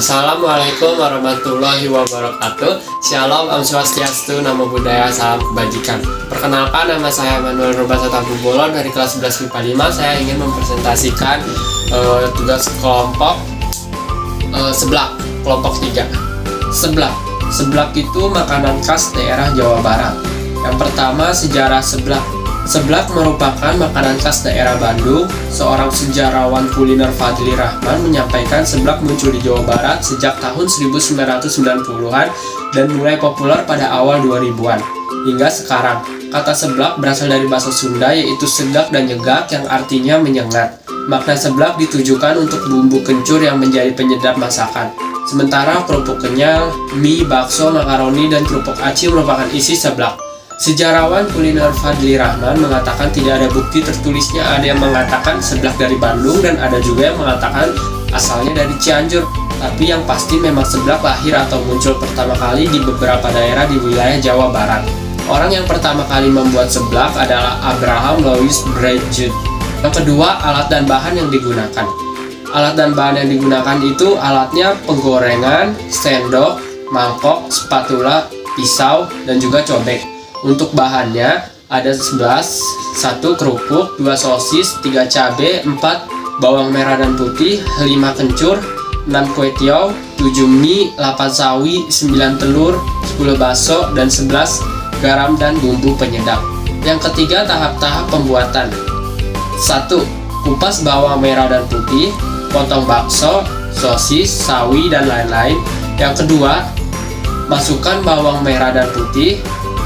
Assalamualaikum warahmatullahi wabarakatuh. Shalom, Om Swastiastu, Namo Buddhaya, salam kebajikan. Perkenalkan, nama saya Manuel Rubasa Tampubolon dari kelas 11 MIPA 5. Saya ingin mempresentasikan tugas kelompok seblak, kelompok 3. Seblak itu makanan khas daerah Jawa Barat. Yang pertama, sejarah seblak. Seblak merupakan makanan khas daerah Bandung. Seorang sejarawan kuliner Fadli Rahman menyampaikan seblak muncul di Jawa Barat sejak tahun 1990-an dan mulai populer pada awal 2000-an. Hingga sekarang, kata seblak berasal dari bahasa Sunda yaitu segak dan nyegak yang artinya menyengat. Makna seblak ditujukan untuk bumbu kencur yang menjadi penyedap masakan. Sementara kerupuk kenyal, mie, bakso, makaroni, dan kerupuk aci merupakan isi seblak. Sejarawan kuliner Fadli Rahman mengatakan tidak ada bukti tertulisnya, ada yang mengatakan seblak dari Bandung dan ada juga yang mengatakan asalnya dari Cianjur. Tapi yang pasti memang seblak lahir atau muncul pertama kali di beberapa daerah di wilayah Jawa Barat. Orang yang pertama kali membuat seblak adalah Abraham Louis Breguet. Yang kedua, alat dan bahan yang digunakan. Alat dan bahan yang digunakan itu alatnya penggorengan, sendok, mangkok, spatula, pisau, dan juga cobek. Untuk bahannya ada 11, 1 kerupuk, 2 sosis, 3 cabai, 4 bawang merah dan putih, 5 kencur, 6 kue tiaw, 7 mie, 8 sawi, 9 telur, 10 bakso, dan 11 garam dan bumbu penyedap. Yang ketiga, tahap-tahap pembuatan. 1. Kupas bawang merah dan putih, potong bakso, sosis, sawi, dan lain-lain. Yang kedua, masukkan bawang merah dan putih,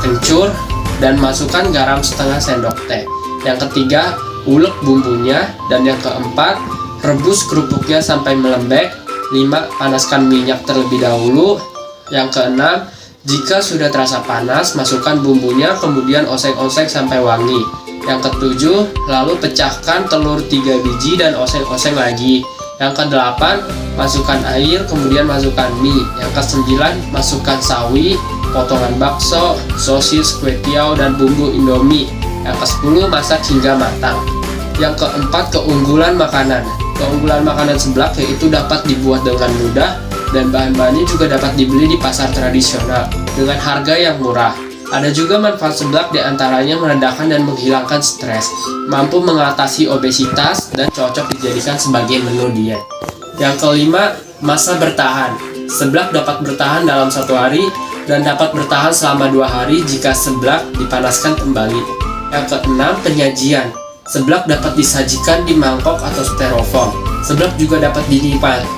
kencur, dan masukkan garam setengah sendok teh. Yang ketiga, ulek bumbunya. Dan yang keempat, rebus kerupuknya sampai melembek. 5. Panaskan minyak terlebih dahulu. Yang keenam, jika sudah terasa panas, masukkan bumbunya, kemudian oseng-oseng sampai wangi. Yang ketujuh, lalu pecahkan telur 3 biji dan oseng-oseng lagi. Yang kedelapan, masukkan air, kemudian masukkan mie. Yang kesembilan, masukkan sawi, potongan bakso, sosis, kue tiaw, dan bumbu Indomie. Yang ke-10, masak hingga matang. Yang keempat, keunggulan makanan. Keunggulan makanan seblak yaitu dapat dibuat dengan mudah dan bahan-bahannya juga dapat dibeli di pasar tradisional dengan harga yang murah. Ada juga manfaat seblak, diantaranya meredakan dan menghilangkan stres, mampu mengatasi obesitas, dan cocok dijadikan sebagai menu diet. Yang kelima, masa bertahan. Seblak dapat bertahan dalam 1 hari dan dapat bertahan selama 2 hari jika seblak dipanaskan kembali. Yang keenam, penyajian. Seblak dapat disajikan di mangkok atau styrofoam. Seblak juga dapat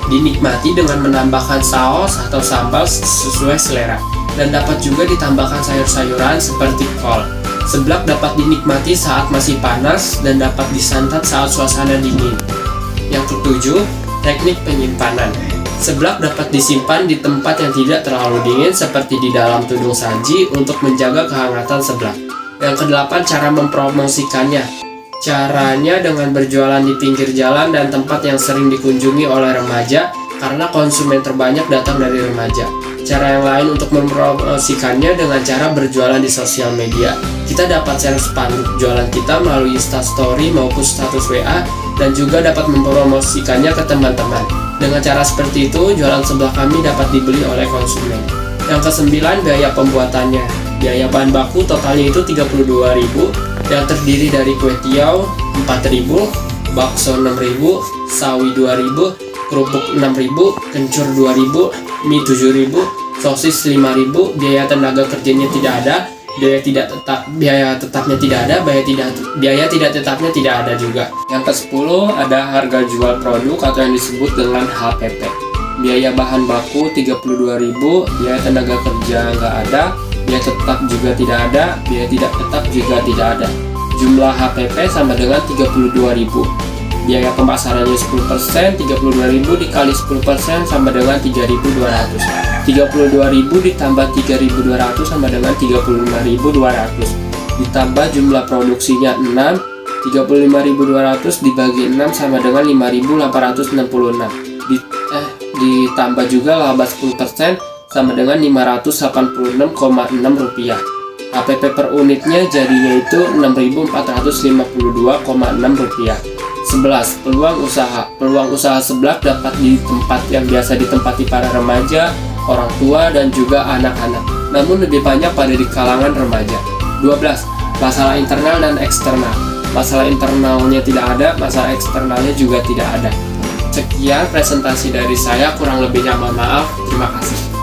dinikmati dengan menambahkan saus atau sambal sesuai selera, dan dapat juga ditambahkan sayur-sayuran seperti kol. Seblak dapat dinikmati saat masih panas dan dapat disantap saat suasana dingin. Yang ketujuh, teknik penyimpanan. Seblak dapat disimpan di tempat yang tidak terlalu dingin seperti di dalam tudung saji untuk menjaga kehangatan seblak. Yang kedelapan, cara mempromosikannya. Caranya dengan berjualan di pinggir jalan dan tempat yang sering dikunjungi oleh remaja karena konsumen terbanyak datang dari remaja. Cara yang lain untuk mempromosikannya dengan cara berjualan di sosial media. Kita dapat share spanduk jualan kita melalui Instastory maupun status WA dan juga dapat mempromosikannya ke teman-teman. Dengan cara seperti itu, jualan seblak kami dapat dibeli oleh konsumen. Yang ke-9, biaya pembuatannya. Biaya bahan baku totalnya itu 32.000, yang terdiri dari kue tiaw 4.000, bakso 6.000, sawi 2.000, kerupuk 6.000, kencur 2.000, mie 7.000, sosis 5.000, biaya tenaga kerjanya tidak ada, biaya tetapnya tidak ada, biaya tidak tetapnya tidak ada juga. Yang ke-10, ada harga jual produk atau yang disebut dengan HPP. Biaya bahan baku 32.000, biaya tenaga kerja nggak ada, biaya tetap juga tidak ada, biaya tidak tetap juga tidak ada. Jumlah HPP sama dengan 32.000. Biaya pemasarannya 10%, 32.000 dikali 10% sama dengan 3.200. 32.000 ditambah 3.200 sama dengan 35.200. Ditambah jumlah produksinya 6, 35.200 dibagi 6 sama dengan 5.866. Ditambah juga laba 10% sama dengan Rp586,6. HPP per unitnya jadinya itu Rp6.452,6. 11. Peluang usaha. Peluang usaha seblak dapat di tempat yang biasa ditempati para remaja, orang tua, dan juga anak-anak, namun lebih banyak pada di kalangan remaja. 12. Masalah internal dan eksternal. Masalah internalnya tidak ada, masalah eksternalnya juga tidak ada. Sekian presentasi dari saya, kurang lebihnya mohon maaf. Terima kasih.